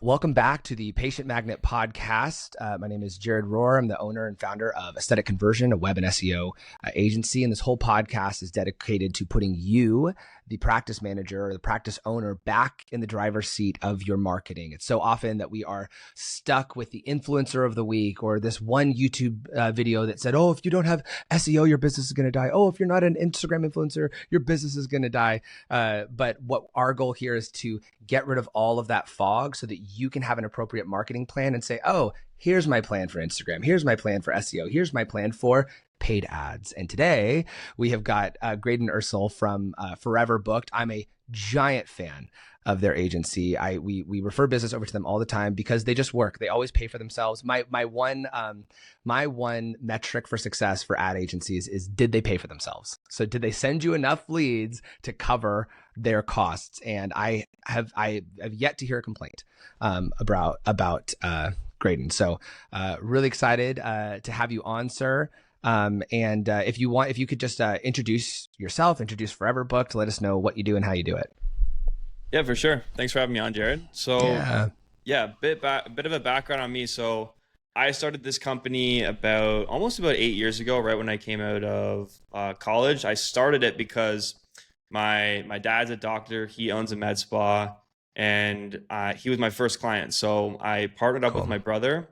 Welcome back to the Patient Magnet podcast. My name is Jared Rohr. I'm the owner and founder of Aesthetic Conversion, a web and SEO agency. And this whole podcast is dedicated to putting you, the practice manager or the practice owner, back in the driver's seat of your marketing. It's so often that we are stuck with the influencer of the week or this one YouTube video that said, oh, if you don't have SEO, your business is going to die. Oh, if you're not an Instagram influencer, your business is going to die. But what our goal here is to get rid of all of that fog so that you can have an appropriate marketing plan and say, oh, here's my plan for Instagram. Here's my plan for SEO. Here's my plan for paid ads. And today we have got Graydon Ursel from Forever Booked. I'm a giant fan of their agency. We refer business over to them all the time because they just work. They always pay for themselves. My one metric for success for ad agencies is, did they pay for themselves? So did they send you enough leads to cover their costs? And I have yet to hear a complaint about Graydon. So really excited to have you on, sir. If you could just introduce yourself, introduce Forever Booked, let us know what you do and how you do it. Yeah, for sure. Thanks for having me on, Jared. So yeah, bit of a background on me. So I started this company almost about 8 years ago, right when I came out of college. I started it because my dad's a doctor. He owns a med spa, and he was my first client. So I partnered up with my brother,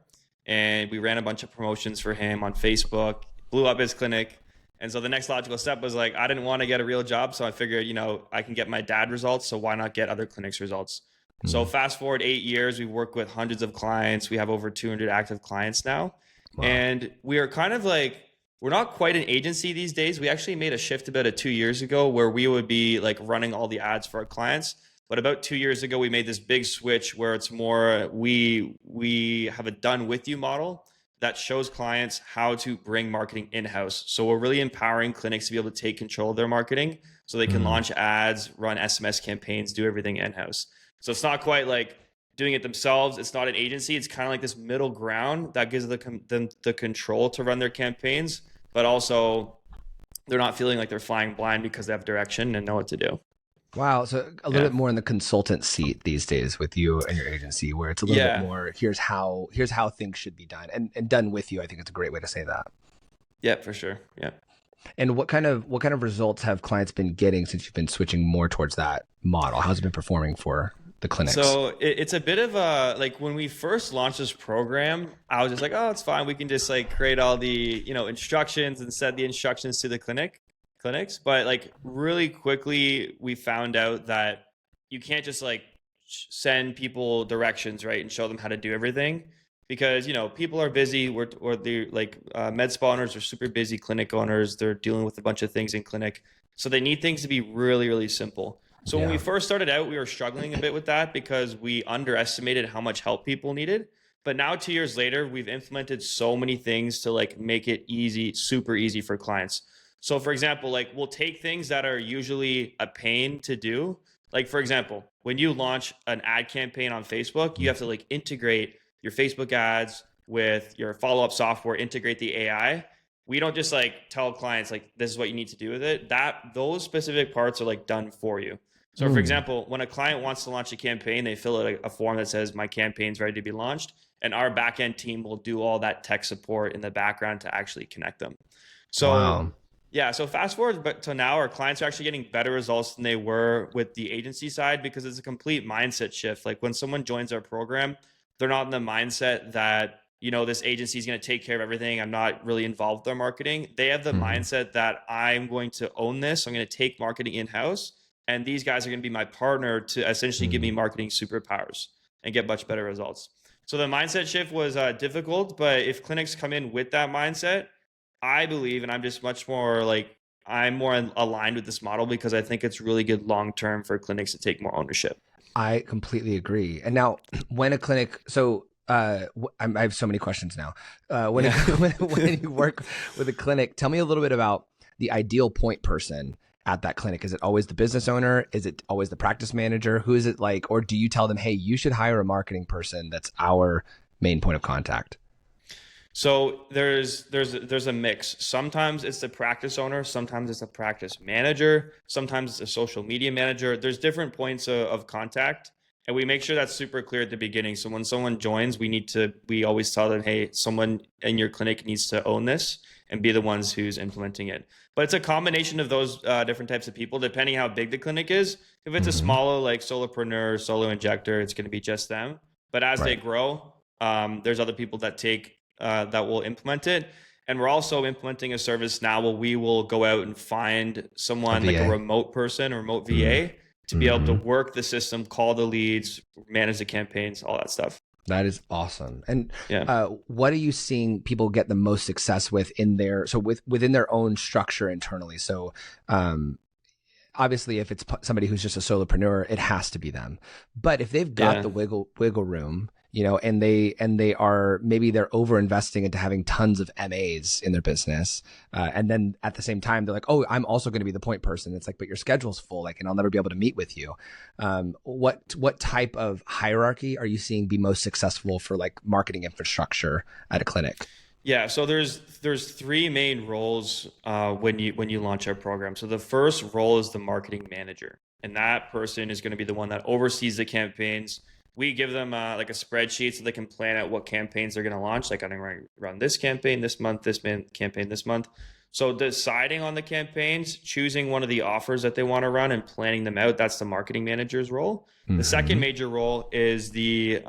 and we ran a bunch of promotions for him on Facebook, blew up his clinic. And so the next logical step was like, I didn't want to get a real job. So I figured, I can get my dad results. So why not get other clinics results? Mm-hmm. So fast forward 8 years, we've worked with hundreds of clients. We have over 200 active clients now. Wow. And we are kind of like, we're not quite an agency these days. We actually made a shift about 2 years ago where we would be like running all the ads for our clients. But about 2 years ago, we made this big switch where it's more, we have a done with you model that shows clients how to bring marketing in-house. So we're really empowering clinics to be able to take control of their marketing so they can launch ads, run SMS campaigns, do everything in-house. So it's not quite like doing it themselves. It's not an agency. It's kind of like this middle ground that gives them the control to run their campaigns, but also they're not feeling like they're flying blind because they have direction and know what to do. Wow. So a little bit more in the consultant seat these days with you and your agency, where it's a little bit more, here's how things should be done and done with you. I think it's a great way to say that. Yeah, for sure. Yeah. And what kind of results have clients been getting since you've been switching more towards that model? How's it been performing for the clinics? So it's a bit of like when we first launched this program, I was just like, oh, it's fine. We can just like create all the, instructions and set the instructions to the clinics. But like really quickly, we found out that you can't just like send people directions, right, and show them how to do everything, because people are busy. Or they're like med spa owners are super busy. Clinic owners, they're dealing with a bunch of things in clinic, so they need things to be really, really simple. So when we first started out, we were struggling a bit with that because we underestimated how much help people needed. But now 2 years later, we've implemented so many things to like make it easy, super easy for clients. So for example, like we'll take things that are usually a pain to do. Like for example, when you launch an ad campaign on Facebook, you have to like integrate your Facebook ads with your follow-up software, integrate the AI. We don't just like tell clients like, this is what you need to do with it. Those specific parts are like done for you. So for example, when a client wants to launch a campaign, they fill out a form that says my campaign's ready to be launched. And our backend team will do all that tech support in the background to actually connect them. So yeah, so fast forward to now, our clients are actually getting better results than they were with the agency side because it's a complete mindset shift. Like when someone joins our program, they're not in the mindset that, this agency is going to take care of everything. I'm not really involved with their marketing. They have the mindset that I'm going to own this. I'm going to take marketing in-house, and these guys are going to be my partner to essentially give me marketing superpowers and get much better results. So the mindset shift was difficult, but if clinics come in with that mindset, I believe, and I'm just much more like, I'm more aligned with this model because I think it's really good long-term for clinics to take more ownership. I completely agree. And now when a clinic, I have so many questions now. When you work with a clinic, tell me a little bit about the ideal point person at that clinic. Is it always the business owner? Is it always the practice manager? Who is it like? Or do you tell them, hey, you should hire a marketing person that's our main point of contact? So there's a mix. Sometimes it's the practice owner, sometimes it's a practice manager, sometimes it's a social media manager. There's different points of contact. And we make sure that's super clear at the beginning. So when someone joins, we always tell them, hey, someone in your clinic needs to own this and be the ones who's implementing it. But it's a combination of those different types of people, depending how big the clinic is. If it's a smaller, like solopreneur, solo injector, it's going to be just them. But as they grow, there's other people that that will implement it. And we're also implementing a service now where we will go out and find someone like a remote person, a remote VA, to be able to work the system, call the leads, manage the campaigns, all that stuff. That is awesome. And what are you seeing people get the most success with within their own structure internally? So obviously if it's somebody who's just a solopreneur, it has to be them. But if they've got the wiggle room, and they are, maybe they're over investing into having tons of MAs in their business. And then at the same time, they're like, oh, I'm also going to be the point person. It's like, but your schedule's full, like, and I'll never be able to meet with you. What type of hierarchy are you seeing be most successful for like marketing infrastructure at a clinic? Yeah, so there's three main roles when you launch our program. So the first role is the marketing manager, and that person is going to be the one that oversees the campaigns. We give them like a spreadsheet so they can plan out what campaigns they're going to launch. Like, I'm going to run this campaign this month, campaign this month. So deciding on the campaigns, choosing one of the offers that they want to run and planning them out, that's the marketing manager's role. The second major role is the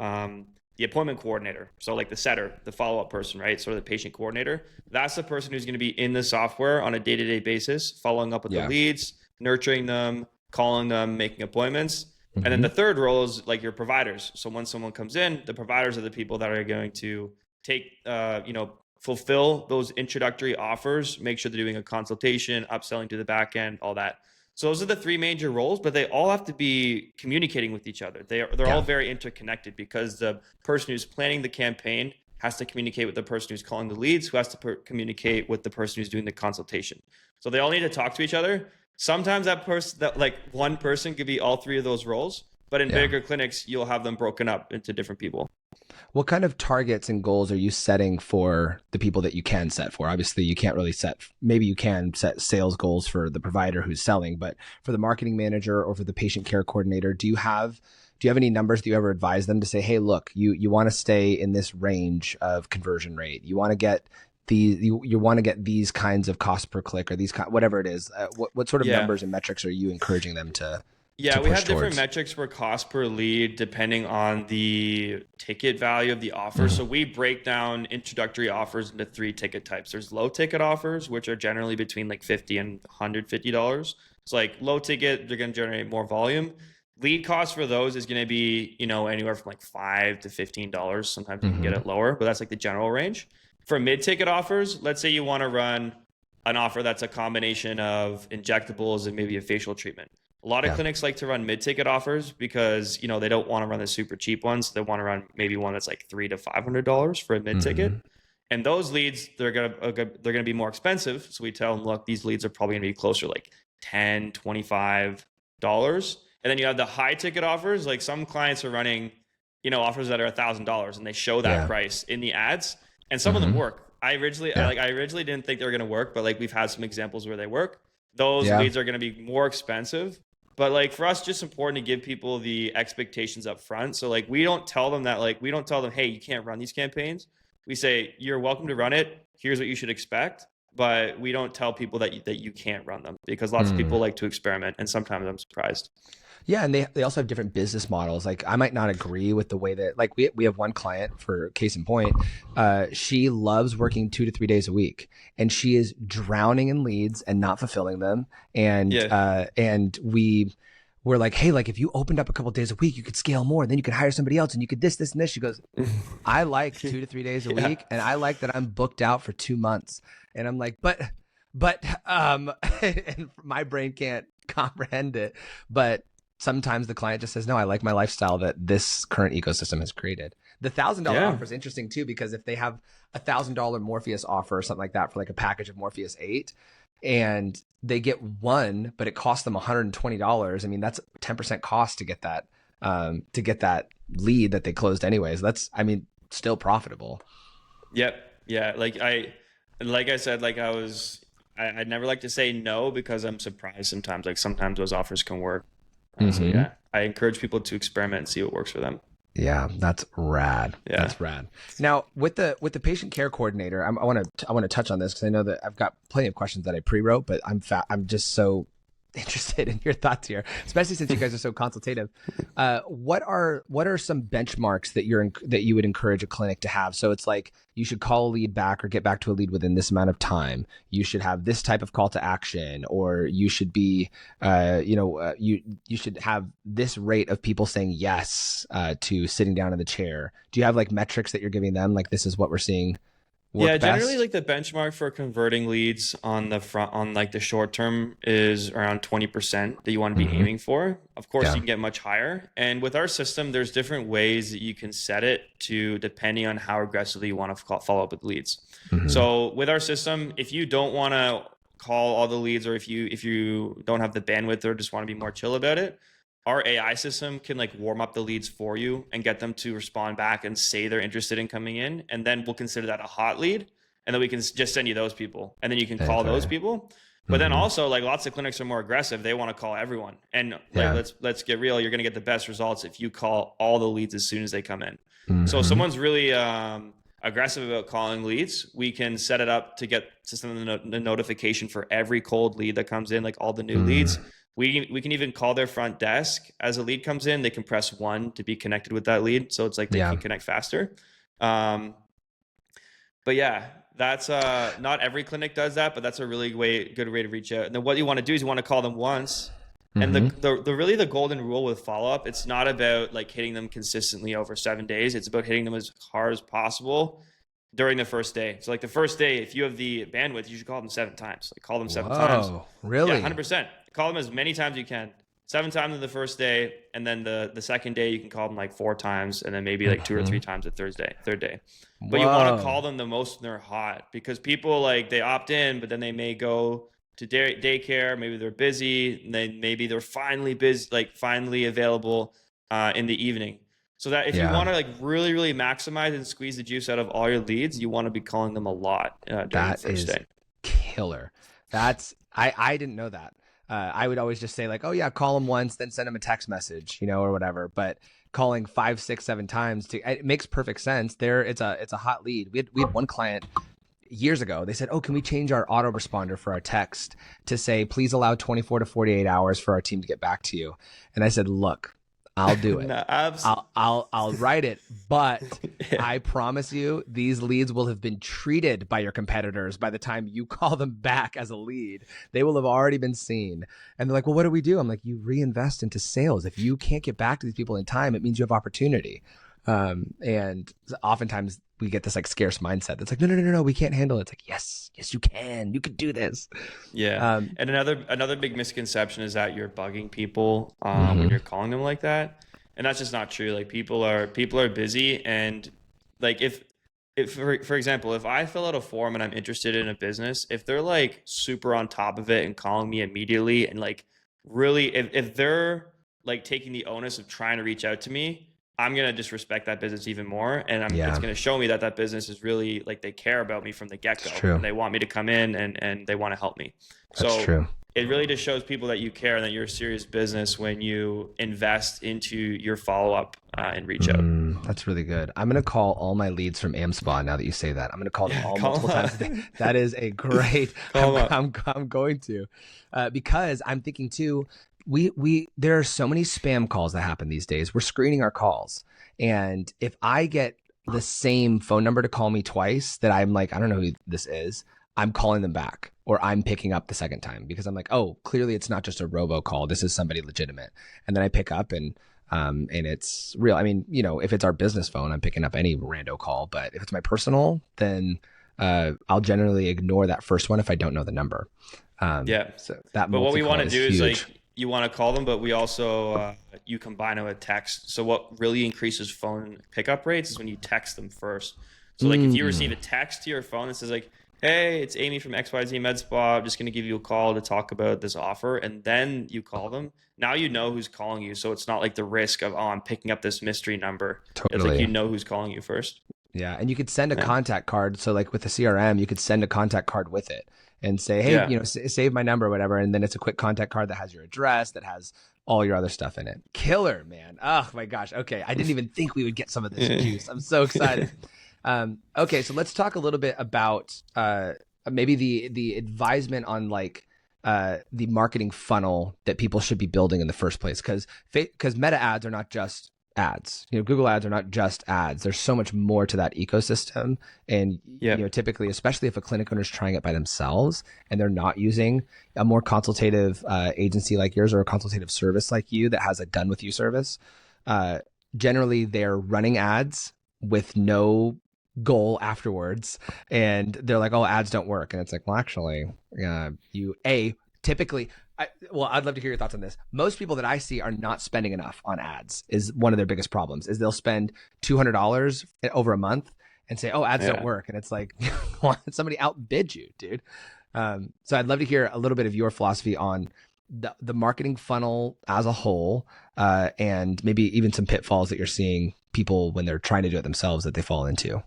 appointment coordinator. So like the setter, the follow-up person, right? Sort of the patient coordinator. That's the person who's going to be in the software on a day-to-day basis, following up with the leads, nurturing them, calling them, making appointments. And then the third role is like your providers. So when someone comes in, the providers are the people that are going to take, fulfill those introductory offers, make sure they're doing a consultation, upselling to the back end, all that. So those are the three major roles, but they all have to be communicating with each other. They're all very interconnected, because the person who's planning the campaign has to communicate with the person who's calling the leads, who has to communicate with the person who's doing the consultation. So they all need to talk to each other. Sometimes one person could be all three of those roles, but in bigger clinics, you'll have them broken up into different people. What kind of targets and goals are you setting for the people that you can set for? Obviously, you can't really maybe you can set sales goals for the provider who's selling, but for the marketing manager or for the patient care coordinator, do you have any numbers that you ever advise them to say, hey, look, you want to stay in this range of conversion rate. You want to get you want to get these kinds of cost per click, or whatever it is. What sort of numbers and metrics are you encouraging them to? Yeah, we have different metrics for cost per lead depending on the ticket value of the offer. So we break down introductory offers into 3 ticket types. There's low ticket offers, which are generally between like $50 and $150. It's like low ticket, they're going to generate more volume. Lead cost for those is going to be, anywhere from like $5 to $15. Sometimes you can get it lower, but that's like the general range. For mid-ticket offers, let's say you want to run an offer that's a combination of injectables and maybe a facial treatment. A lot of clinics like to run mid-ticket offers because, they don't want to run the super cheap ones. They want to run maybe one that's like $300 to $500 for a mid-ticket. And those leads, they're gonna be more expensive. So we tell them, look, these leads are probably gonna be closer to like $10, $25. And then you have the high-ticket offers. Like some clients are running, offers that are $1,000, and they show that price in the ads. And some of them work. I originally didn't think they were going to work, but like we've had some examples where they work. Those leads are going to be more expensive. But like for us, just important to give people the expectations up front. So like we don't tell them, hey, you can't run these campaigns. We say, you're welcome to run it. Here's what you should expect. But we don't tell people that you can't run them, because lots of people like to experiment, and sometimes I'm surprised. Yeah, and they also have different business models. Like I might not agree with the way that, like we have one client, for case in point, she loves working 2 to 3 days a week, and she is drowning in leads and not fulfilling them. And we're like, hey, like if you opened up a couple days a week, you could scale more. Then you could hire somebody else, and you could this, and this. She goes, I like 2 to 3 days a week, and I like that I'm booked out for 2 months. And I'm like, but and my brain can't comprehend it, but sometimes the client just says, no, I like my lifestyle that this current ecosystem has created. The $1,000 offer is interesting too, because if they have $1,000 Morpheus offer or something like that for like a package of Morpheus 8, and they get one, but it costs them $120. I mean, that's 10% cost to get that lead that they closed anyways. That's, still profitable. Yep. Yeah. Like I said, I'd never like to say no, because I'm surprised sometimes. Like sometimes those offers can work. So yeah, I encourage people to experiment and see what works for them. Yeah, that's rad. Yeah. That's rad. Now, with the patient care coordinator, I want to touch on this because I know that I've got plenty of questions that I pre-wrote, but I'm just so interested in your thoughts here, especially since you guys are so consultative. What are some benchmarks that you would encourage a clinic to have? So it's like you should call a lead back or get back to a lead within this amount of time. You should have this type of call to action, or you should be, you should have this rate of people saying yes to sitting down in the chair. Do you have like metrics that you're giving them? Like this is what we're seeing. Yeah, generally like the benchmark for converting leads on the front on like the short term is around 20% that you want to be aiming for. Of course, you can get much higher. And with our system, there's different ways that you can set it to depending on how aggressively you want to follow up with leads. So with our system, if you don't want to call all the leads, or if you don't have the bandwidth or just want to be more chill about it, our AI system can like warm up the leads for you and get them to respond back and say they're interested in coming in. And then we'll consider that a hot lead. And then we can just send you those people. And then you can call those people. But then also like lots of clinics are more aggressive. They want to call everyone. And like, let's get real. You're going to get the best results if you call all the leads as soon as they come in. So if someone's really aggressive about calling leads, we can set it up to get to send the notification for every cold lead that comes in, like all the new leads. We can even call their front desk as a lead comes in. They can press 1 to be connected with that lead. So it's like they can connect faster. But yeah, that's not every clinic does that, but that's a really good way to reach out. And then what you want to do is you want to call them once. And the really the golden rule with follow-up, it's not about like hitting them consistently over 7 days. It's about hitting them as hard as possible during the first day. So like the first day, if you have the bandwidth, you should call them 7 times. Like call them 7 times. Really? Yeah, 100%. Call them as many times as you can. 7 times in the first day, and then the second day you can call them like 4 times, and then maybe like 2 or 3 times the third day. But you want to call them the most when they're hot, because people like they opt in, but then they may go to daycare. Maybe they're busy, and then maybe they're finally busy, like finally available in the evening. So that if you want to like really, really maximize and squeeze the juice out of all your leads, you want to be calling them a lot during the first day. Killer. I didn't know that. I would always just say like, oh yeah, call them once, then send them a text message, or whatever. But calling 5, 6, 7 times it makes perfect sense. It's a hot lead. We had one client years ago. They said, oh, can we change our autoresponder for our text to say, please allow 24 to 48 hours for our team to get back to you. And I said, look, I'll do it. No, I'll write it, but I promise you these leads will have been treated by your competitors by the time you call them back as a lead. They will have already been seen. And they're like, well, what do we do? I'm like, you reinvest into sales. If you can't get back to these people in time, it means you have opportunity. And oftentimes we get this like scarce mindset that's like, no, we can't handle it. It's like, yes, you can do this. Yeah. And another big misconception is that you're bugging people when you're calling them like that. And that's just not true. Like people are busy. And like if for example, if I fill out a form and I'm interested in a business, if they're like super on top of it and calling me immediately, and like really, if they're like taking the onus of trying to reach out to me, I'm going to disrespect that business even more. And it's going to show me that business is really like, they care about me from the get-go, and they want me to come in and they want to help me. That's true. It really just shows people that you care and that you're a serious business when you invest into your follow-up and reach out. That's really good. I'm going to call all my leads from AmSpa now that you say that. I'm going to call them all multiple times a day. That is a great, I'm going to, because I'm thinking too, there are so many spam calls that happen these days. We're screening our calls. And if I get the same phone number to call me twice that I'm like, I don't know who this is, I'm calling them back, or I'm picking up the second time because I'm like, oh, clearly it's not just a robocall. This is somebody legitimate. And then I pick up and it's real. I mean, if it's our business phone, I'm picking up any rando call, but if it's my personal, then I'll generally ignore that first one if I don't know the number. So that, but what we want to do is huge. like, you want to call them, but we also, you combine it with text. So what really increases phone pickup rates is when you text them first. So like if you receive a text to your phone that says like, hey, it's Amy from XYZ Med Spa. I'm just going to give you a call to talk about this offer. And then you call them. Now you know who's calling you. So it's not like the risk of, I'm picking up this mystery number. Totally. It's like, who's calling you first. Yeah. And you could send a contact card. So like with the CRM, you could send a contact card with it and say, hey, save my number or whatever. And then it's a quick contact card that has your address, that has all your other stuff in it. Killer, man. Oh my gosh. Okay. I didn't even think we would get some of this juice. I'm so excited. Okay. So let's talk a little bit about maybe the advisement on like the marketing funnel that people should be building in the first place. Because Meta ads are not just ads. Google ads are not just ads. There's so much more to that ecosystem. And typically, especially if a clinic owner is trying it by themselves and they're not using a more consultative agency like yours or a consultative service like you that has a done with you service, generally they're running ads with no goal afterwards, and they're like, oh, ads don't work. And it's like, well, actually, typically, I'd love to hear your thoughts on this. Most people that I see are not spending enough on ads. Is one of their biggest problems. Is they'll spend $200 over a month and say, oh, ads don't work. And it's like, somebody outbid you, dude. So I'd love to hear a little bit of your philosophy on the marketing funnel as a whole, and maybe even some pitfalls that you're seeing people when they're trying to do it themselves that they fall into.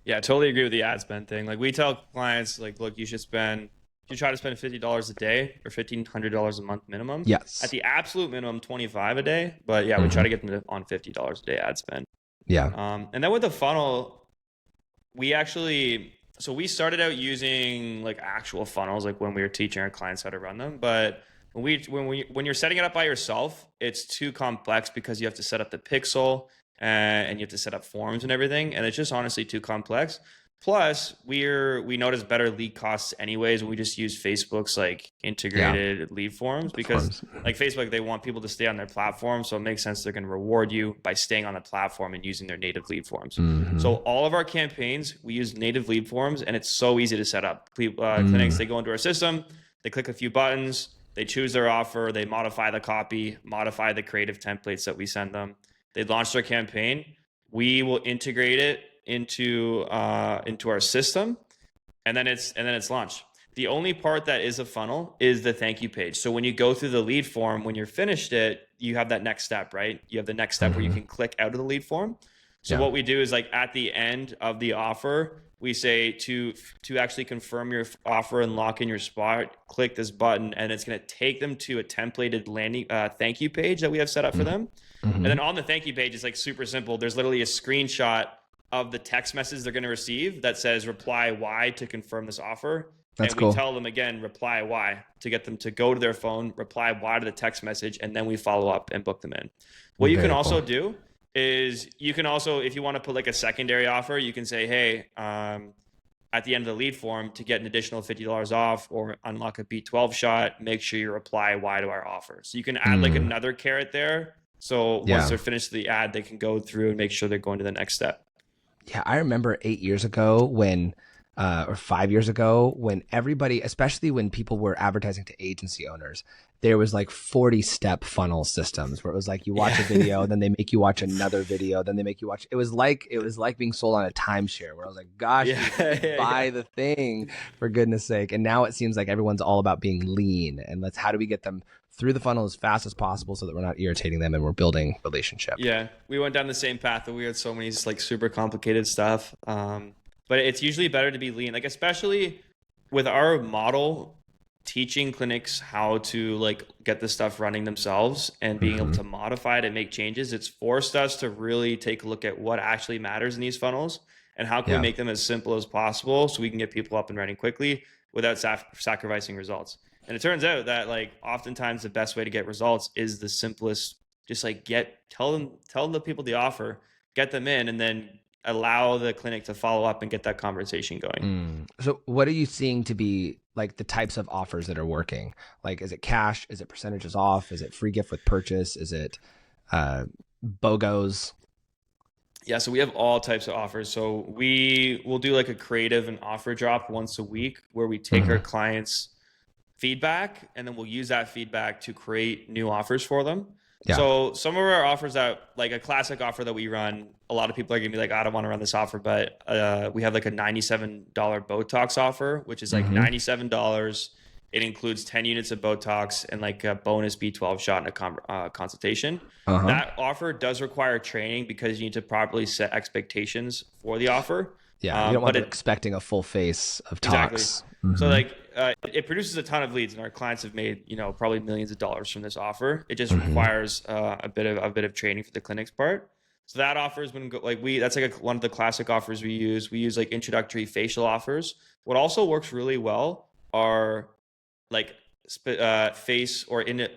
Yeah, I totally agree with the ad spend thing. Like, we tell clients, like, look, you try to spend $50 a day or $1,500 a month minimum. Yes. At the absolute minimum, $25 a day. But yeah, we try to get them on $50 a day ad spend. Yeah. And then with the funnel, we started out using like actual funnels, like when we were teaching our clients how to run them. But when you're setting it up by yourself, it's too complex because you have to set up the pixel and you have to set up forms and everything. And it's just honestly too complex. Plus, we notice better lead costs anyways. We just use Facebook's like integrated lead forms because like Facebook, they want people to stay on their platform. So it makes sense they're going to reward you by staying on the platform and using their native lead forms. So all of our campaigns, we use native lead forms, and it's so easy to set up. Clinics, they go into our system, they click a few buttons, they choose their offer, they modify the copy, modify the creative templates that we send them. They launch their campaign. We will integrate it into our system, and then it's launched. The only part that is a funnel is the thank you page. So when you go through the lead form, when you're finished it, you have that next step, right? You have the next step where you can click out of the lead form. So what we do is, like, at the end of the offer, we say to actually confirm your offer and lock in your spot, click this button, and it's going to take them to a templated landing thank you page that we have set up for them. And then on the thank you page, it's like super simple. There's literally a screenshot of the text message they're going to receive that says reply Y to confirm this offer. That's and we tell them again, reply Y, to get them to go to their phone, reply Y to the text message, and then we follow up and book them in. What you can also do is if you want to put like a secondary offer, you can say, hey, at the end of the lead form, to get an additional $50 off or unlock a B12 shot, make sure you reply Y to our offer. So you can add like another carrot there. So once they're finished the ad, they can go through and make sure they're going to the next step. Yeah, I remember 8 years ago or 5 years ago, when everybody, especially when people were advertising to agency owners, there was like 40-step funnel systems where it was like you watch a video, then they make you watch another video, then they make you watch. It was like being sold on a timeshare where I was like, gosh, buy the thing for goodness sake. And now it seems like everyone's all about being lean and how do we get them through the funnel as fast as possible so that we're not irritating them and we're building relationship. Yeah, we went down the same path, but we had so many like super complicated stuff. But it's usually better to be lean, like especially with our model, teaching clinics how to like get this stuff running themselves and being able to modify it and make changes. It's forced us to really take a look at what actually matters in these funnels and how can we make them as simple as possible so we can get people up and running quickly without sacrificing results. And it turns out that like oftentimes the best way to get results is the simplest. Just like tell the people the offer, get them in, and then allow the clinic to follow up and get that conversation going. So what are you seeing to be like the types of offers that are working? Like, is it cash? Is it percentages off? Is it free gift with purchase? Is it BOGOs? Yeah, so we have all types of offers. So we will do like a creative and offer drop once a week where we take our clients' feedback and then we'll use that feedback to create new offers for them. Yeah. So some of our offers that like a classic offer that we run, a lot of people are gonna be like, I don't want to run this offer, but we have like a $97 Botox offer, which is like $97. It includes 10 units of Botox and like a bonus B12 shot and a consultation. That offer does require training because you need to properly set expectations for the offer. Yeah, you don't want them expecting a full face of tox. Exactly. So like it produces a ton of leads, and our clients have made, probably millions of dollars from this offer. It just Mm-hmm. requires a bit of training for the clinics part. So that offer has been that's like one of the classic offers we use. We use like introductory facial offers. What also works really well are like face or in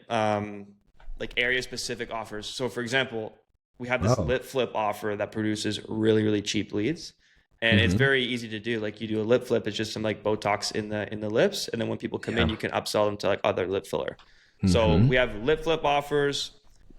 like area specific offers. So for example, we have this Oh. lip flip offer that produces really, really cheap leads. And it's Mm-hmm. very easy to do. Like you do a lip flip, it's just some like Botox in the lips. And then when people come Yeah. in, you can upsell them to like other lip filler. So Mm-hmm. we have lip flip offers,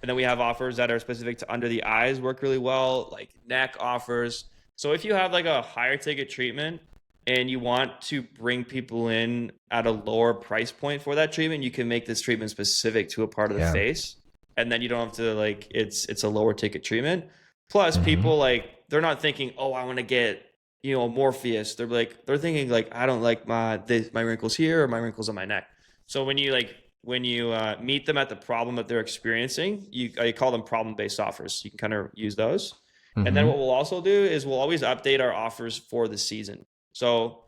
and then we have offers that are specific to under the eyes, work really well, like neck offers. So if you have like a higher ticket treatment and you want to bring people in at a lower price point for that treatment, you can make this treatment specific to a part of the Yeah. face. And then you don't have to like, it's a lower ticket treatment. Plus Mm-hmm. people like, they're not thinking, oh, I want to get, Morpheus. They're thinking like, I don't like my wrinkles here or my wrinkles on my neck. So when you meet them at the problem that they're experiencing, I call them problem-based offers. You can kind of use those. And then Mm-hmm. what we'll also do is we'll always update our offers for the season. So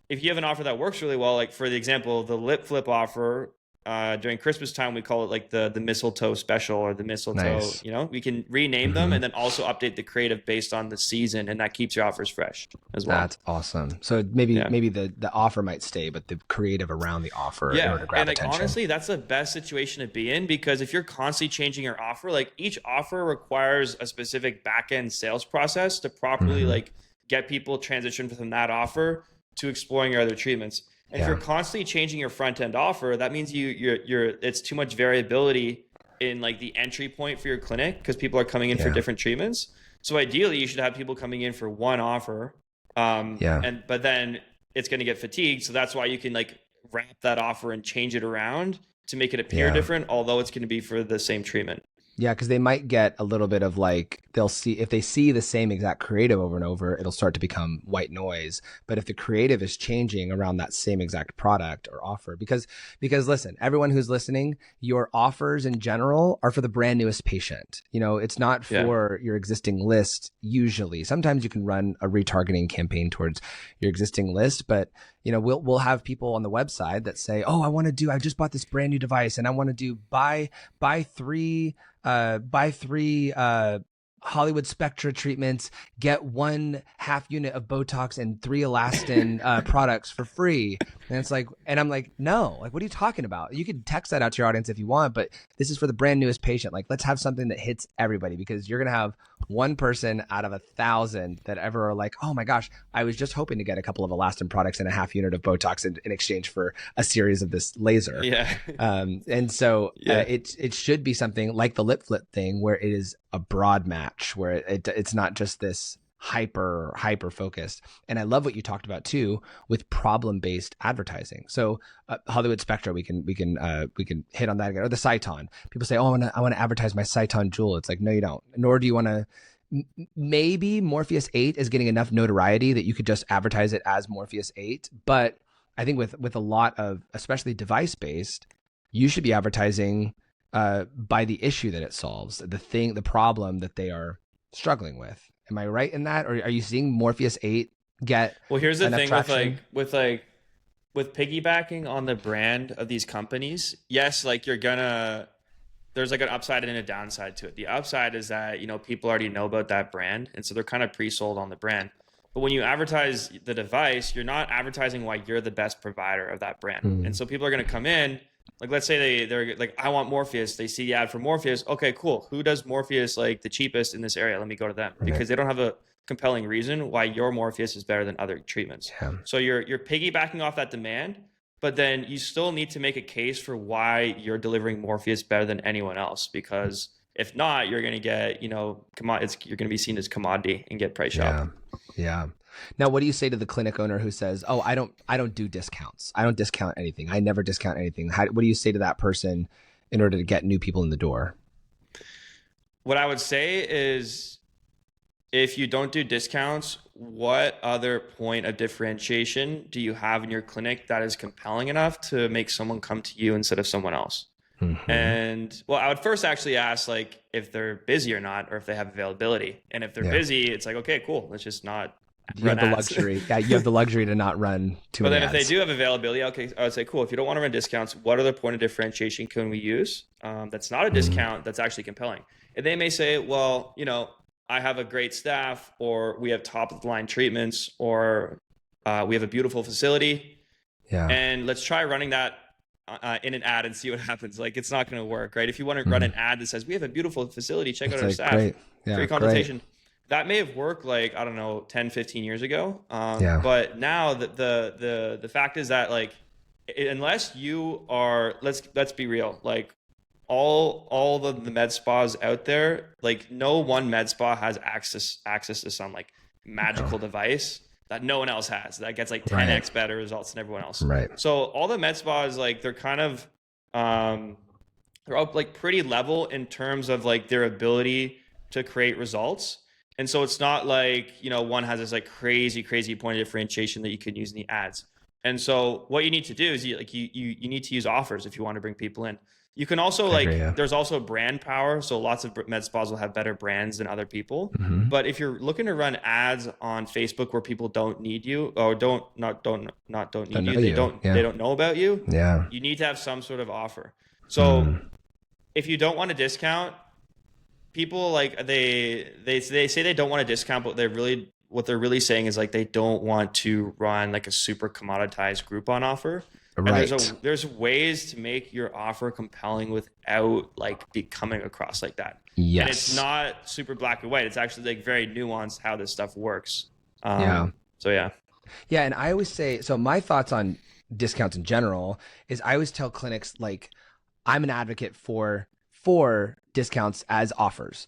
if you have an offer that works really well, like for the example, the lip flip offer, during Christmas time, we call it like the mistletoe special or the mistletoe, Nice. We can rename them Mm-hmm. and then also update the creative based on the season, and that keeps your offers fresh as well. That's awesome. So maybe Yeah. the offer might stay, but the creative around the offer in order Yeah, to grab and like attention. honestly, that's the best situation to be in, because if you're constantly changing your offer, like each offer requires a specific back-end sales process to properly Mhm. like get people transitioned from that offer to exploring your other treatments. And if Yeah. you're constantly changing your front-end offer, that means it's too much variability in like the entry point for your clinic, because people are coming in for Yeah. different treatments. So ideally, you should have people coming in for one offer, Yeah. but then it's going to get fatigued. So that's why you can like wrap that offer and change it around to make it appear Yeah. different, although it's going to be for the same treatment. Yeah, because they might get a little bit of like, they'll see, if they see the same exact creative over and over, it'll start to become white noise. But if the creative is changing around that same exact product or offer, because listen, everyone who's listening, your offers in general are for the brand newest patient. It's not Yeah. for your existing list usually. Sometimes you can run a retargeting campaign towards your existing list, but we'll have people on the website that say, oh, I just bought this brand new device and I want to do buy three Hollywood Spectra treatments, get 1/2 unit of Botox and 3 Elastin products for free. And I'm like, no, like, what are you talking about? You can text that out to your audience if you want, but this is for the brand newest patient. Like, let's have something that hits everybody, because you're going to have one person out of 1,000 that ever are like, oh my gosh, I was just hoping to get a couple of Elastin products and a 1/2 unit of Botox in exchange for a series of this laser. Yeah. And so Yeah. it should be something like the lip flip thing, where it is a broad match, where it's not just this hyper focused. And I love what you talked about too with problem based advertising. So Hollywood Spectra, we can hit on that again. Or the Cyton. People say, oh, I want to advertise my Cyton jewel. It's like, no, you don't. Nor do you want to. Maybe Morpheus 8 is getting enough notoriety that you could just advertise it as Morpheus 8. But I think with a lot of, especially device based, you should be advertising by the issue that it solves, the problem that they are struggling with. Am I right in that? Or are you seeing Morpheus 8 get Well, here's the enough thing traction? with piggybacking on the brand of these companies. Yes, like there's like an upside and a downside to it. The upside is that, people already know about that brand, and so they're kind of pre-sold on the brand. But when you advertise the device, you're not advertising why you're the best provider of that brand. And so people are going to come in, like, let's say they're like, I want Morpheus. They see the ad for Morpheus. Okay, cool. Who does Morpheus like the cheapest in this area? Let me go to them, because they don't have a compelling reason why your Morpheus is better than other treatments. Yeah. So you're piggybacking off that demand, but then you still need to make a case for why you're delivering Morpheus better than anyone else, because if not, you're going to get, you're going to be seen as commodity and get price shopped. Yeah. Now, what do you say to the clinic owner who says, "Oh, I don't do discounts. I don't discount anything. I never discount anything." What do you say to that person in order to get new people in the door? What I would say is, if you don't do discounts, what other point of differentiation do you have in your clinic that is compelling enough to make someone come to you instead of someone else? Mm-hmm. And well, I would first actually ask like if they're busy or not, or if they have availability. And if they're busy, it's like, okay, cool. Let's just not You have the ads. luxury. Yeah, you have the luxury to not run too But many then if ads. they do have availability, okay, I would say, cool. If you don't want to run discounts, what other point of differentiation can we use that's not a discount that's actually compelling? And they may say, well, I have a great staff, or we have top of the line treatments, or we have a beautiful facility, Yeah. and let's try running that in an ad and see what happens. Like, it's not going to work, right? If you want to run an ad that says we have a beautiful facility, check out It's our like, staff, great. Yeah, free great. consultation. That may have worked like, I don't know, 10, 15 years ago. Yeah. But now the fact is that, like, unless you are, let's be real, like, all the med spas out there, like, no one med spa has access to some like magical device that no one else has that gets like 10x better results than everyone else. Right. So all the med spas, like, they're kind of they're up like pretty level in terms of like their ability to create results. And so it's not like, one has this like crazy point of differentiation that you can use in the ads. And so what you need to do is you need to use offers if you want to bring people in. You can also there's also brand power. So lots of med spas will have better brands than other people. Mm-hmm. But if you're looking to run ads on Facebook where people don't need you, or they don't know about you. Yeah. You need to have some sort of offer. So if you don't want a discount, people, like, they say they don't want a discount, but what they're really saying is, like, they don't want to run like a super commoditized Groupon offer. Right. And there's ways to make your offer compelling without like coming across like that. Yes. And it's not super black and white. It's actually like very nuanced how this stuff works. So yeah. Yeah, and I always say, so my thoughts on discounts in general is I always tell clinics, like, I'm an advocate for discounts as offers.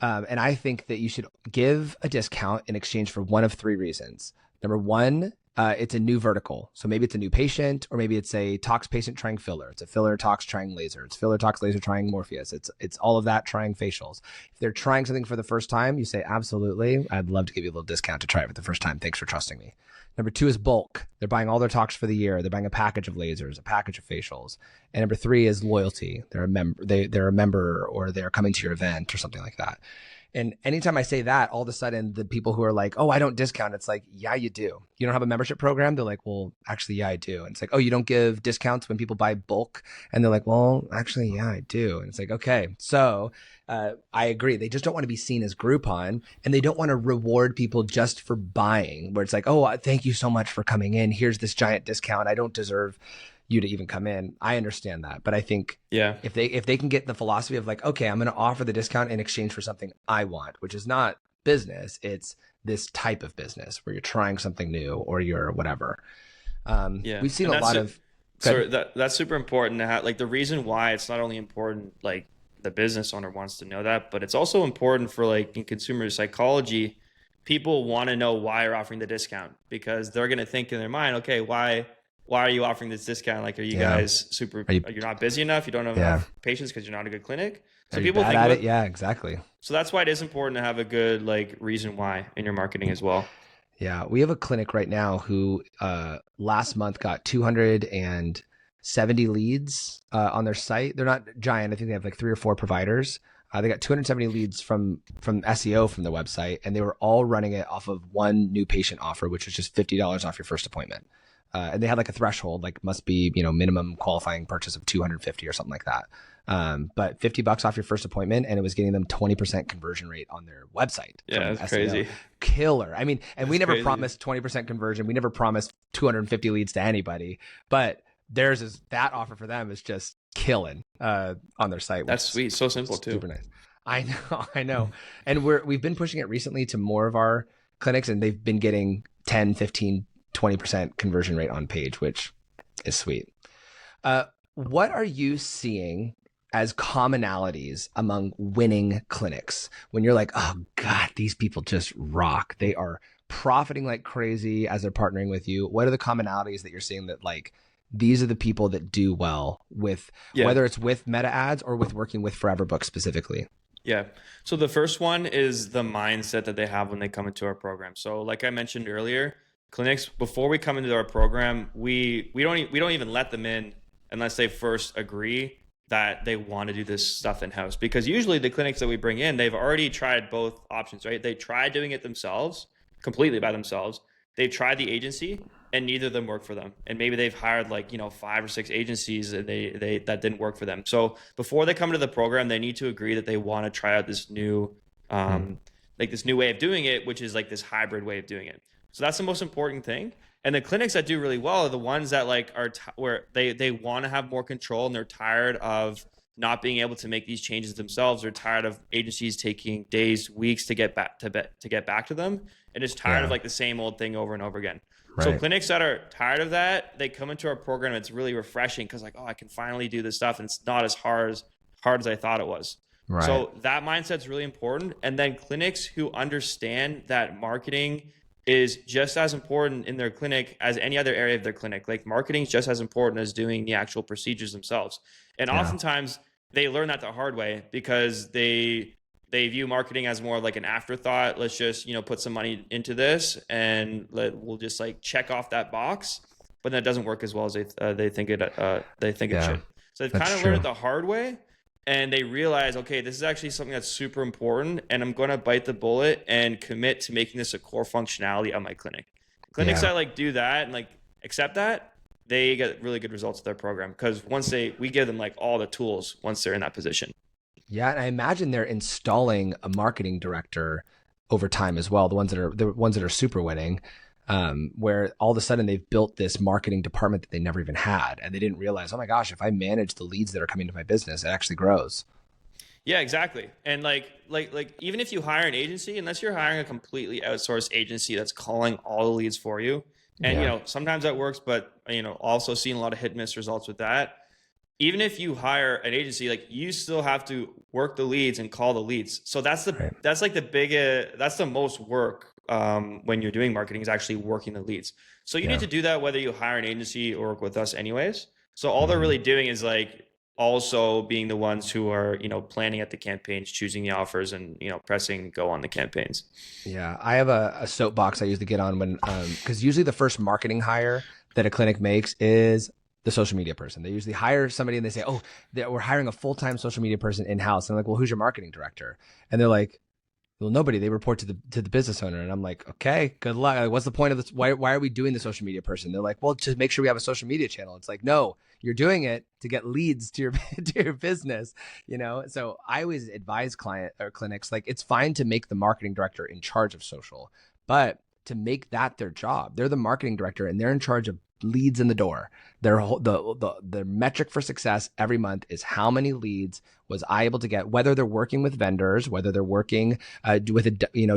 And I think that you should give a discount in exchange for one of three reasons. Number one, it's a new vertical. So maybe it's a new patient, or maybe it's a tox patient trying filler. It's a filler tox trying laser. It's filler tox laser trying Morpheus. It's all of that trying facials. If they're trying something for the first time, you say, absolutely, I'd love to give you a little discount to try it for the first time. Thanks for trusting me. Number two is bulk. They're buying all their tox for the year. They're buying a package of lasers, a package of facials. And number three is loyalty. They're a member, or they're coming to your event or something like that. And anytime I say that, all of a sudden the people who are like, oh, I don't discount, it's like, yeah, you do. You don't have a membership program? They're like, well, actually, yeah, I do. And it's like, oh, you don't give discounts when people buy bulk? And they're like, well, actually, yeah, I do. And it's like, okay, so I agree. They just don't want to be seen as Groupon, and they don't want to reward people just for buying, where it's like, oh, thank you so much for coming in. Here's this giant discount. I don't deserve you to even come in. I understand that. But I think if they can get the philosophy of like, okay, I'm going to offer the discount in exchange for something I want, which is not business, it's this type of business where you're trying something new or you're whatever. We've seen a lot of. So that's super important to have. Like, the reason why it's not only important, like, the business owner wants to know that, but it's also important for, like, in consumer psychology, people want to know why you're offering the discount, because they're going to think in their mind, okay, why are you offering this discount? Like, are you guys you're not busy enough? You don't have enough patients because you're not a good clinic? So people think at it. Yeah, exactly. So that's why it is important to have a good, like, reason why in your marketing as well. Yeah. We have a clinic right now who last month got 270 leads on their site. They're not giant. I think they have like 3 or 4 providers. They got 270 leads from SEO from the website, and they were all running it off of one new patient offer, which was just $50 off your first appointment. And they had like a threshold, like must be, minimum qualifying purchase of 250 or something like that. But $50 off your first appointment, and it was getting them 20% conversion rate on their website. Yeah, that's crazy. Killer. I mean, and we never promised 20% conversion. We never promised 250 leads to anybody, but that offer for them is just killing on their site. That's sweet. So simple too. Super nice. I know. And we've been pushing it recently to more of our clinics, and they've been getting 10, 15, 20% conversion rate on page, which is sweet. What are you seeing as commonalities among winning clinics when you're like, oh God, these people just rock. They are profiting like crazy as they're partnering with you. What are the commonalities that you're seeing that, like, these are the people that do well with, whether it's with meta ads or with working with Forever Book specifically? Yeah. So the first one is the mindset that they have when they come into our program. So like I mentioned earlier, clinics, before we come into our program, we don't even let them in unless they first agree that they want to do this stuff in-house. Because usually the clinics that we bring in, they've already tried both options, right? They tried doing it themselves, completely by themselves. They've tried the agency and neither of them work for them. And maybe they've hired like, 5 or 6 agencies and they that didn't work for them. So before they come to the program, they need to agree that they want to try out this new, this new way of doing it, which is like this hybrid way of doing it. So that's the most important thing. And the clinics that do really well are the ones that like where they want to have more control and they're tired of not being able to make these changes themselves. They're tired of agencies taking days, weeks to get back to them, and just tired of like the same old thing over and over again. Right. So clinics that are tired of that, they come into our program. It's really refreshing because like, oh, I can finally do this stuff, and it's not as hard as I thought it was. Right. So that mindset's really important. And then clinics who understand that marketing is just as important in their clinic as any other area of their clinic. Like marketing is just as important as doing the actual procedures themselves. And oftentimes they learn that the hard way because they view marketing as more like an afterthought. Let's just, put some money into this and we'll just like check off that box. But that doesn't work as well as they think it should. So they've kind of learned it the hard way. And they realize, okay, this is actually something that's super important, and I'm going to bite the bullet and commit to making this a core functionality of my clinic. Clinics that like do that and like accept that, they get really good results with their program because we give them like all the tools once they're in that position. Yeah, and I imagine they're installing a marketing director over time as well. The ones that are super winning. Where all of a sudden they've built this marketing department that they never even had. And they didn't realize, oh my gosh, if I manage the leads that are coming to my business, it actually grows. Yeah, exactly. And like even if you hire an agency, unless you're hiring a completely outsourced agency that's calling all the leads for you, and sometimes that works, but also seeing a lot of hit and miss results with that. Even if you hire an agency, like you still have to work the leads and call the leads. So that's the most work when you're doing marketing is actually working the leads. So you need to do that whether you hire an agency or work with us anyways. So all they're really doing is like also being the ones who are, planning at the campaigns, choosing the offers and, pressing go on the campaigns. Yeah. I have a soapbox I usually get on when, cause usually the first marketing hire that a clinic makes is the social media person. They usually hire somebody and they say, oh, we're hiring a full-time social media person in-house. And I'm like, well, who's your marketing director? And they're like, well, nobody. They report to the business owner. And I'm like, okay, good luck. Like, what's the point of this? Why are we doing the social media person? They're like, well, to make sure we have a social media channel. It's like, no, you're doing it to get leads to your business, So I always advise clinics, like it's fine to make the marketing director in charge of social, but to make that their job, they're the marketing director and they're in charge of leads in the door. The metric for success every month is how many leads was I able to get, whether they're working with vendors, whether they're working with a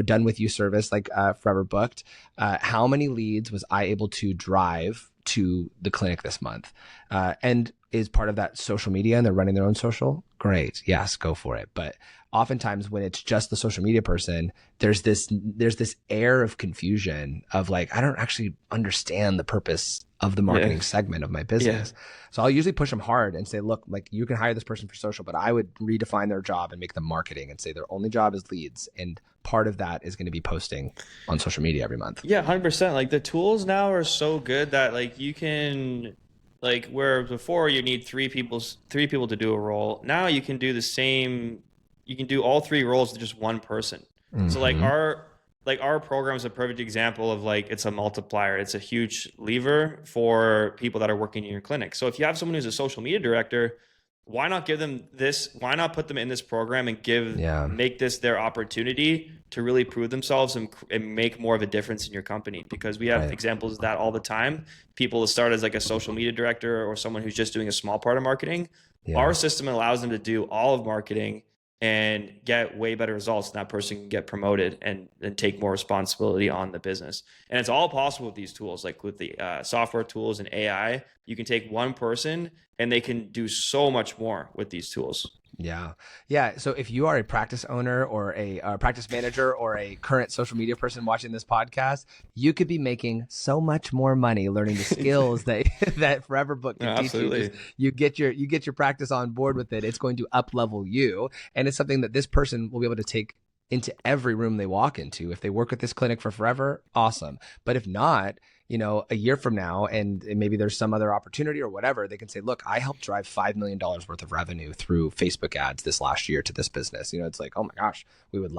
done with you service like Forever Booked, how many leads was I able to drive to the clinic this month, and is part of that social media and they're running their own social. Great, yes, go for it. But oftentimes when it's just the social media person, there's this air of confusion of like, I don't actually understand the purpose of the marketing segment of my business. Yeah. So I'll usually push them hard and say, look, like you can hire this person for social, but I would redefine their job and make them marketing and say their only job is leads. And part of that is going to be posting on social media every month. Yeah, 100%. Like the tools now are so good that like you can, like where before you need three people to do a role. Now you can do you can do all 3 roles to just one person. Mm-hmm. So our program is a perfect example of like, it's a multiplier. It's a huge lever for people that are working in your clinic. So if you have someone who's a social media director, why not give them this? Why not put them in this program and make this their opportunity to really prove themselves and make more of a difference in your company? Because we have examples of that all the time. People that start as like a social media director or someone who's just doing a small part of marketing. Yeah. Our system allows them to do all of marketing and get way better results. And that person can get promoted and take more responsibility on the business. And it's all possible with these tools, like with the software tools and AI. You can take one person and they can do so much more with these tools. Yeah. Yeah. So if you are a practice owner or a practice manager or a current social media person watching this podcast, you could be making so much more money learning the skills that Forever Book can teach you. You get your practice on board with it. It's going to up level you. And it's something that this person will be able to take into every room they walk into. If they work at this clinic for forever, awesome. But if not, a year from now, and maybe there's some other opportunity or whatever, they can say, look, I helped drive $5 million worth of revenue through Facebook ads this last year to this business. It's like, oh my gosh,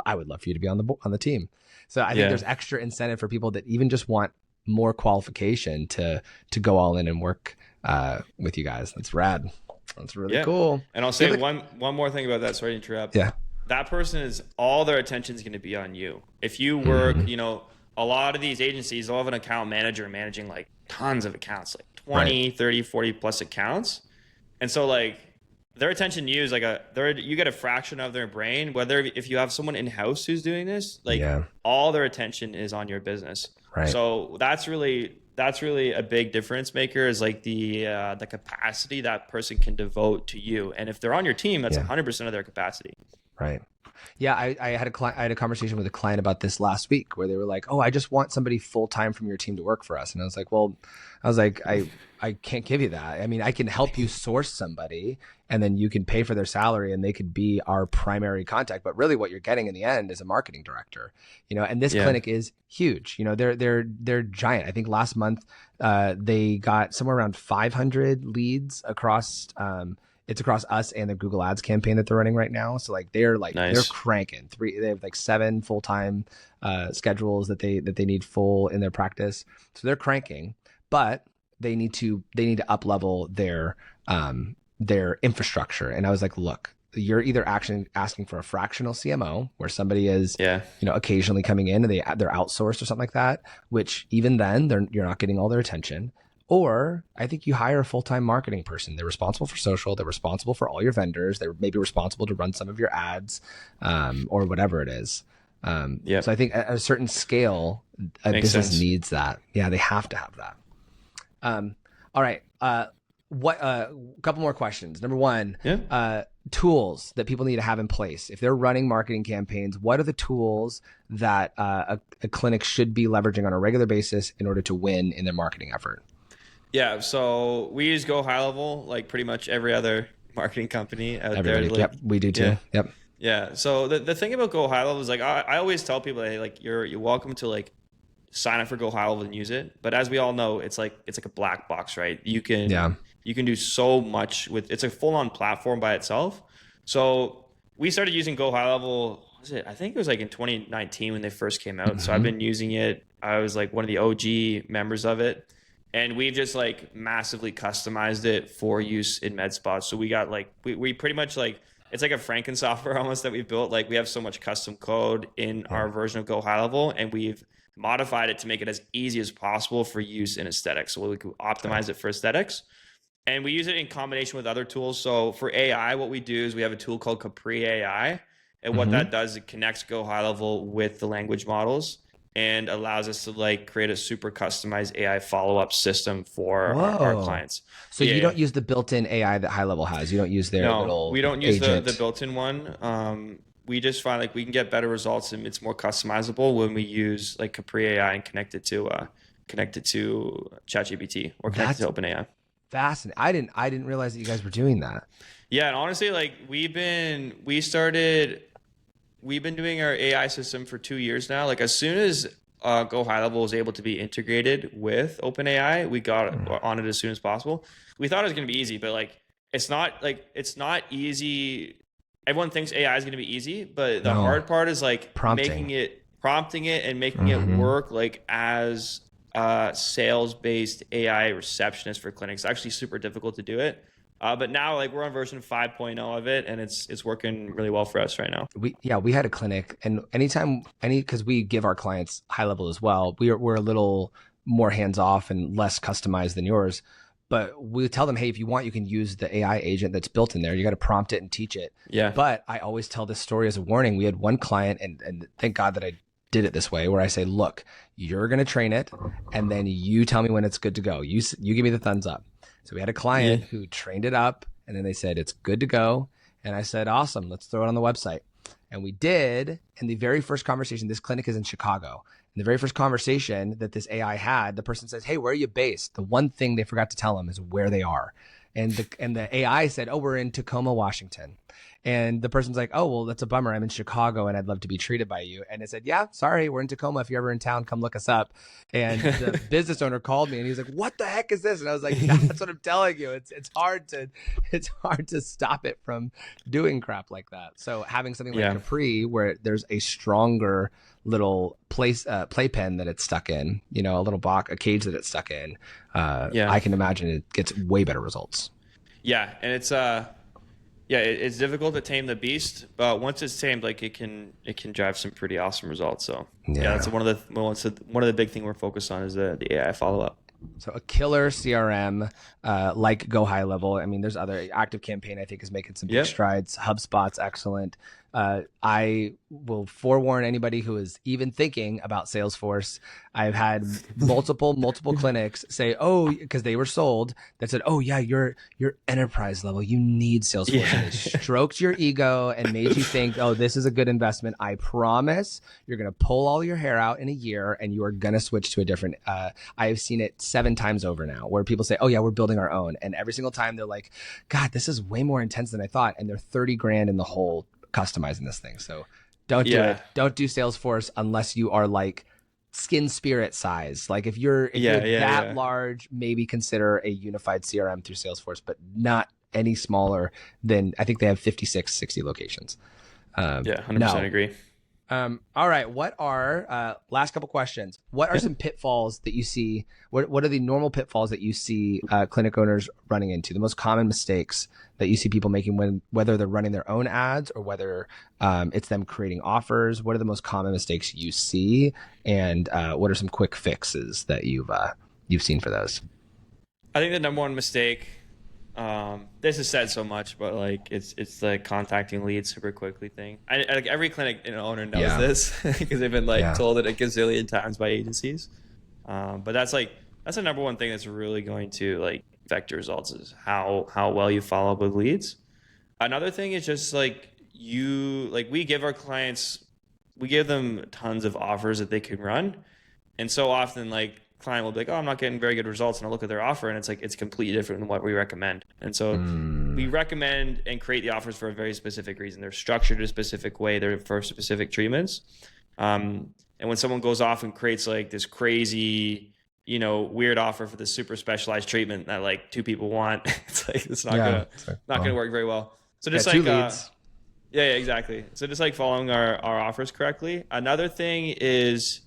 I would love for you to be on the team. So I think there's extra incentive for people that even just want more qualification to go all in and work with you guys. That's rad. That's really cool. And I'll say one more thing about that. Sorry to interrupt. Yeah. That person is, all their attention is going to be on you. If you work, a lot of these agencies, they'll have an account manager managing like tons of accounts, like 20, 30, 40 plus accounts. And so like their attention to you is like you get a fraction of their brain, whether if you have someone in-house who's doing this, like all their attention is on your business. Right. So that's really a big difference maker, is like the capacity that person can devote to you. And if they're on your team, that's 100% of their capacity. Right. Yeah, I had a conversation with a client about this last week where they were like, "Oh, I just want somebody full time from your team to work for us." And I was like, I can't give you that. I mean, I can help you source somebody, and then you can pay for their salary, and they could be our primary contact. But really, what you're getting in the end is a marketing director. And this clinic is huge. They're giant. I think last month they got somewhere around 500 leads across. It's across us and the Google Ads campaign that they're running right now. So they're cranking. They have 7 full-time schedules that they need full in their practice. So they're cranking, but they need to up level their infrastructure. And I was like, look, you're either asking for a fractional CMO where somebody is occasionally coming in and they're outsourced or something like that, which even then you're not getting all their attention. Or I think you hire a full-time marketing person. They're responsible for social. They're responsible for all your vendors. They're maybe responsible to run some of your ads, or whatever it is. So I think at a certain scale, a business needs that. Yeah, they have to have that. All right. A couple more questions. Number one, tools that people need to have in place. If they're running marketing campaigns, what are the tools that a clinic should be leveraging on a regular basis in order to win in their marketing effort? Yeah, so we use Go High Level like pretty much every other marketing company out there. Yep, we do too. Yeah. Yep. Yeah. So the thing about Go High Level is like I always tell people, hey, like you're welcome to like sign up for Go High Level and use it. But as we all know, it's like a black box, right? You can do so much with it's a full-on platform by itself. So we started using Go High Level, I think it was like in 2019 when they first came out. So I've been using it. I was like one of the OG members of it. And we've just like massively customized it for use in med spas. So we got like, we pretty much like, it's like a Franken software almost that we built. Like we have so much custom code in our version of Go High Level, and we've modified it to make it as easy as possible for use in aesthetics. So we can optimize it for aesthetics. And we use it in combination with other tools. So for AI, what we do is we have a tool called Capri AI. And what that does, it connects Go High Level with the language models and allows us to like create a super customized AI follow-up system for our clients. So you don't use the built-in AI that High Level has. You don't use their little we don't use agent. the built-in one. We just find like we can get better results and it's more customizable when we use like Capri AI and connect it to ChatGPT or connect it to OpenAI. Fascinating. I didn't realize that you guys were doing that. Yeah, and honestly, like we've been doing our AI system for 2 years now. Like as soon as Go High Level was able to be integrated with OpenAI, we got on it as soon as possible. We thought it was going to be easy, but like it's not easy. Everyone thinks AI is going to be easy, but the hard part is like prompting it and making it work like as a sales-based AI receptionist for clinics. It's actually super difficult to do it. But now like we're on version 5.0 of it and it's working really well for us right now. We had a clinic, and because we give our clients High Level as well, we're a little more hands-off and less customized than yours. But we tell them, hey, if you want, you can use the AI agent that's built in there. You got to prompt it and teach it. Yeah. But I always tell this story as a warning. We had one client, and thank God that I did it this way, where I say, look, you're going to train it, and then you tell me when it's good to go. You give me the thumbs up. So we had a client who trained it up, and then they said, it's good to go. And I said, awesome, let's throw it on the website. And we did. And the very first conversation, this clinic is in Chicago. In the very first conversation that this AI had, the person says, hey, where are you based? The one thing they forgot to tell them is where they are. And the AI said, oh, we're in Tacoma, Washington. And the person's like, oh, well, that's a bummer. I'm in Chicago and I'd love to be treated by you. And I said, yeah, sorry, we're in Tacoma. If you're ever in town, come look us up. And the business owner called me and he's like, what the heck is this? And I was like, that's what I'm telling you. It's hard to stop it from doing crap like that. So having something like Capri where there's a stronger little playpen that it's stuck in, you know, a little box, a cage that it's stuck in, I can imagine it gets way better results. Yeah, and it's difficult to tame the beast, but once it's tamed, like it can drive some pretty awesome results. So that's one of the big things we're focused on is the AI follow up. So a killer CRM like Go High Level. I mean, there's other Active Campaign. I think is making some big strides. HubSpot's excellent. I will forewarn anybody who is even thinking about Salesforce. I've had multiple clinics say, oh, because they were sold that said, oh yeah, you're enterprise level. You need Salesforce. And it stroked your ego and made you think, oh, this is a good investment. I promise you're going to pull all your hair out in a year and you are going to switch to a different, I've seen it 7 times over now where people say, oh yeah, we're building our own. And every single time they're like, God, this is way more intense than I thought. And they're 30 grand in the hole customizing this thing. So don't do it. Don't do Salesforce unless you are like skin spirit size. Like if you're that large, maybe consider a unified CRM through Salesforce, but not any smaller than, I think they have 56, 60 locations. 100% agree. All right. What are, last couple questions. What are some pitfalls that you see? What are the normal pitfalls that you see clinic owners running into? The most common mistakes that you see people making whether they're running their own ads or whether it's them creating offers. What are the most common mistakes you see? And what are some quick fixes that you've seen for those? I think the number one mistake, this is said so much, but like it's the contacting leads super quickly thing. Like every clinic owner knows this because they've been told it a gazillion times by agencies. But that's the number one thing that's really going to like affect your results is how well you follow up with leads. Another thing is just we give our clients, we give them tons of offers that they can run, and so often like client will be like, oh, I'm not getting very good results, and I'll look at their offer and it's completely different than what we recommend. And so we recommend and create the offers for a very specific reason. They're structured a specific way. They're for specific treatments. And when someone goes off and creates like this crazy, weird offer for this super specialized treatment that like 2 people want, it's not gonna work very well. So just leads. Exactly. So just like following our offers correctly. Another thing is,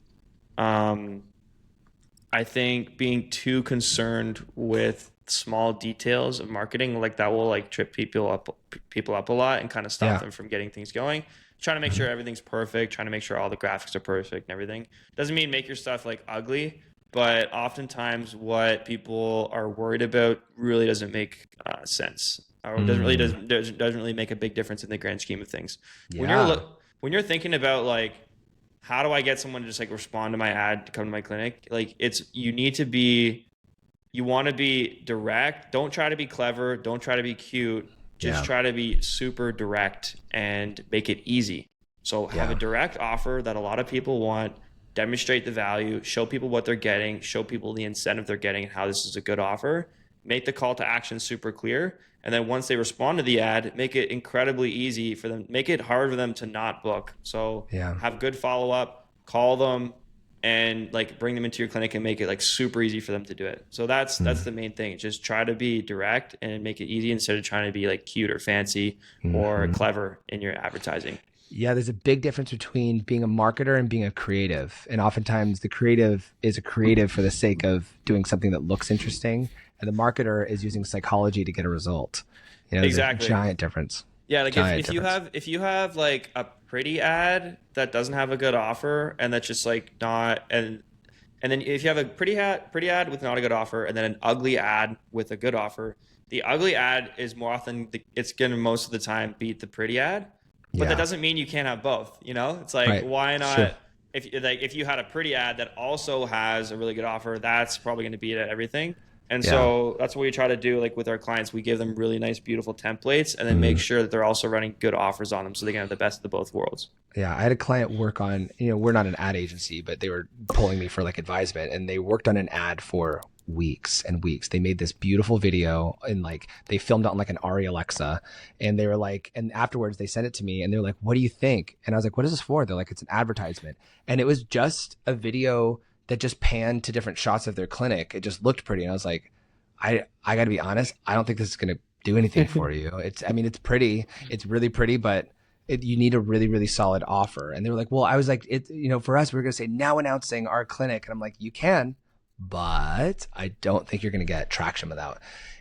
I think being too concerned with small details of marketing, like that will like trip people up a lot and kind of stop them from getting things going. Trying to make sure everything's perfect, trying to make sure all the graphics are perfect and everything. Doesn't mean make your stuff like ugly, but oftentimes what people are worried about really doesn't make sense, or doesn't really make a big difference in the grand scheme of things. When you're thinking about like, how do I get someone to just like respond to my ad to come to my clinic? Like you want to be direct. Don't try to be clever. Don't try to be cute. Just try to be super direct and make it easy. So have a direct offer that a lot of people want, demonstrate the value, show people what they're getting, show people the incentive they're getting and how this is a good offer, make the call to action super clear. And then once they respond to the ad, make it incredibly easy for them, make it hard for them to not book. So have good follow-up, call them, and like bring them into your clinic and make it like super easy for them to do it. So that's the main thing. Just try to be direct and make it easy instead of trying to be like cute or fancy or clever in your advertising. Yeah, there's a big difference between being a marketer and being a creative. And oftentimes the creative is a creative for the sake of doing something that looks interesting. And the marketer is using psychology to get a result. There's a giant difference. Yeah, like if you have like a pretty ad that doesn't have a good offer and that's just like not, and then if you have a pretty ad with not a good offer and then an ugly ad with a good offer, the ugly ad is more often it's gonna most of the time beat the pretty ad. But that doesn't mean you can't have both. It's like why not? Sure. If you had a pretty ad that also has a really good offer, that's probably going to beat everything. And so that's what we try to do. Like with our clients, we give them really nice, beautiful templates, and then make sure that they're also running good offers on them, so they can have the best of both worlds. Yeah, I had a client work on. We're not an ad agency, but they were pulling me for like advisement, and they worked on an ad for weeks and weeks. They made this beautiful video and like they filmed it on like an Ari Alexa, and they were like, and afterwards they sent it to me and they're like, what do you think? And I was like, what is this for? They're like, it's an advertisement. And it was just a video that just panned to different shots of their clinic. It just looked pretty. And I was like, I got to be honest, I don't think this is going to do anything for you. It's pretty, it's really pretty, but you need a really, really solid offer. And they were like, well, I was like, for us, we're going to say now announcing our clinic. And I'm like, you can, but I don't think you're going to get traction without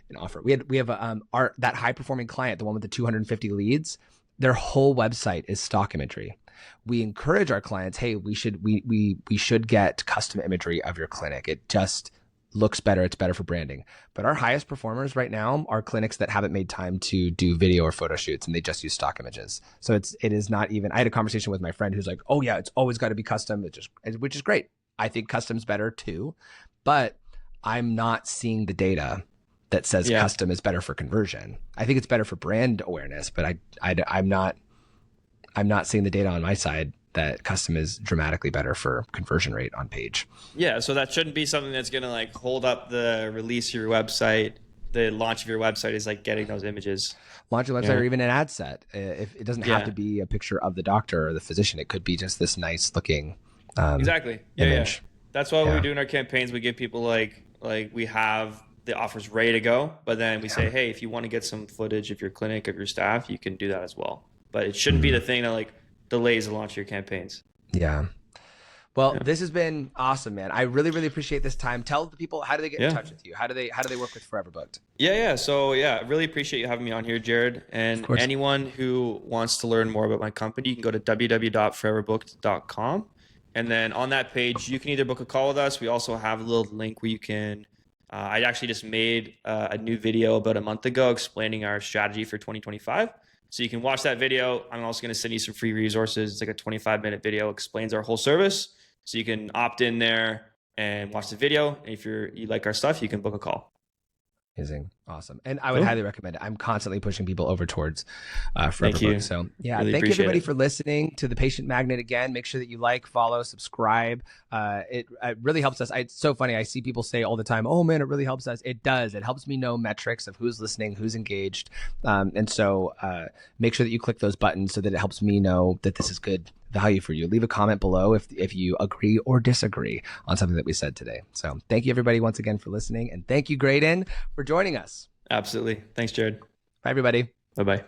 an offer. We have that high performing client, the one with the 250 leads, their whole website is stock imagery. We encourage our clients, hey, we should get custom imagery of your clinic. It just looks better. It's better for branding. But our highest performers right now are clinics that haven't made time to do video or photo shoots and they just use stock images. So it is not even, I had a conversation with my friend who's like, oh yeah, it's always got to be custom, which is great. I think custom's better too, but I'm not seeing the data that says custom is better for conversion. I think it's better for brand awareness, but I'm not seeing the data on my side that custom is dramatically better for conversion rate on page. Yeah, so that shouldn't be something that's going to like hold up the release of your website. The launch of your website is like getting those images. Launch your website or even an ad set. If it doesn't have to be a picture of the doctor or the physician, it could be just this nice looking exactly. image. Yeah. That's why we do in our campaigns. We give people like we have the offers ready to go, but then we say, hey, if you want to get some footage of your clinic, of your staff, you can do that as well. But it shouldn't be the thing that like delays the launch of your campaigns. Yeah. Well, this has been awesome, man. I really, really appreciate this time. Tell the people, how do they get in touch with you? How do they work with Forever Booked? Yeah. So I really appreciate you having me on here, Jared. And anyone who wants to learn more about my company, you can go to www.foreverbooked.com. And then on that page, you can either book a call with us. We also have a little link where you can, I actually just made a new video about a month ago explaining our strategy for 2025. So you can watch that video. I'm also going to send you some free resources. It's like a 25-minute video, explains our whole service. So you can opt in there and watch the video. And if you like our stuff, you can book a call. Amazing. Awesome. And I would highly recommend it. I'm constantly pushing people over towards Forever Booked. So really thank you everybody for listening to The Patient Magnet again. Make sure that you like, follow, subscribe. It really helps us. It's so funny. I see people say all the time, oh man, it really helps us. It does. It helps me know metrics of who's listening, who's engaged. And so make sure that you click those buttons so that it helps me know that this is good value for you. Leave a comment below if you agree or disagree on something that we said today. So thank you everybody once again for listening. And thank you, Graydon, for joining us. Absolutely. Thanks, Jared. Bye, everybody. Bye-bye.